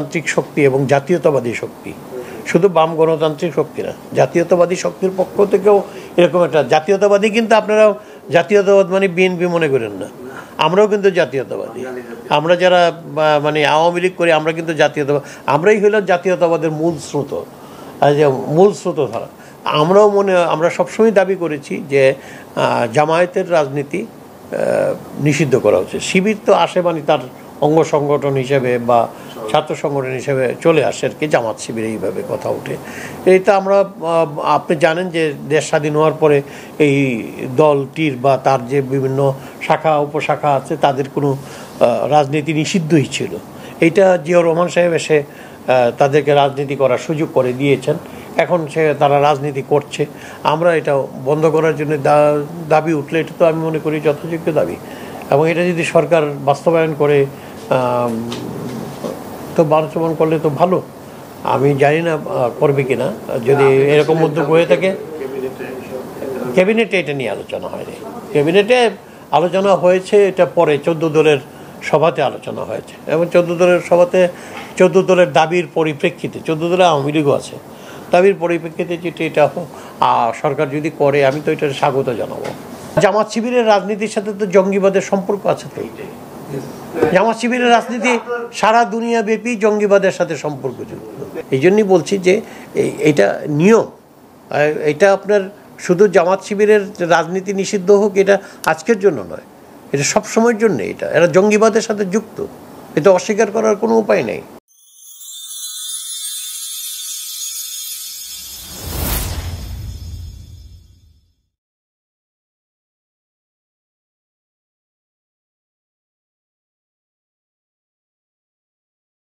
গণতান্ত্রিক শক্তি এবং জাতীয়তাবাদী শক্তি, শুধু বাম গণতান্ত্রিক শক্তি না, জাতীয়তাবাদী শক্তির পক্ষ থেকেও এরকম একটা জাতীয়তাবাদী, কিন্তু আপনারাও জাতীয়তাবাদ মানে বিএনপি মনে করেন না, আমরাও কিন্তু জাতীয়তাবাদী। আমরা যারা মানে আওয়ামী লীগ করি আমরা কিন্তু জাতীয়তাবাদ, আমরাই হইলাম জাতীয়তাবাদের মূল স্রোত, মূল স্রোতধারা। আমরা সবসময় দাবি করেছি যে জামায়াতের রাজনীতি নিষিদ্ধ করা উচিত। শিবির তো আসে মানে তার অঙ্গ সংগঠন হিসেবে বা ছাত্র সংগঠন হিসেবে চলে আসে আর কি, জামাত শিবির এইভাবে কথা ওঠে। এইটা আমরা, আপনি জানেন যে দেশ স্বাধীন হওয়ার পরে এই দলটির বা তার যে বিভিন্ন শাখা উপশাখা আছে তাদের কোনো রাজনীতি নিষিদ্ধই ছিল। এইটা জিয়াউর রহমান সাহেব এসে তাদেরকে রাজনীতি করার সুযোগ করে দিয়েছেন, এখন তারা রাজনীতি করছে। আমরা এটা বন্ধ করার জন্য দাবি উঠলে এটা তো আমি মনে করি যথাযোগ্য দাবি, এবং এটা যদি সরকার বাস্তবায়ন করে তো বাস্তবায়ন করলে তো ভালো। আমি জানি না করবে কিনা, যদি এরকম উদ্যোগ হয়ে থাকে। ক্যাবিনেটে এটা নিয়ে আলোচনা হয়নি, ক্যাবিনেটে আলোচনা হয়েছে এটা পরে 14 দলের সভাতে আলোচনা হয়েছে, এবং 14 দলের সভাতে 14 দলের দাবির পরিপ্রেক্ষিতে, 14 দলের আওয়ামী লীগও আছে, দাবির পরিপ্রেক্ষিতে যেটি এটা সরকার যদি করে আমি তো এটা স্বাগত জানাবো। জামাত শিবিরের রাজনীতির সাথে তো জঙ্গিবাদের সম্পর্ক আছে। তো জামাত শিবিরের রাজনীতি সারা দুনিয়া ব্যাপী জঙ্গিবাদের সাথে সম্পর্কযুক্ত। এই জন্যই বলছি যে এটা নিয়ম, এটা আপনার শুধু জামাত শিবিরের রাজনীতি নিষিদ্ধ হোক এটা আজকের জন্য নয়, এটা সব সময়ের জন্য, এরা জঙ্গিবাদের সাথে যুক্ত, এটা অস্বীকার করার কোনো উপায় নেই।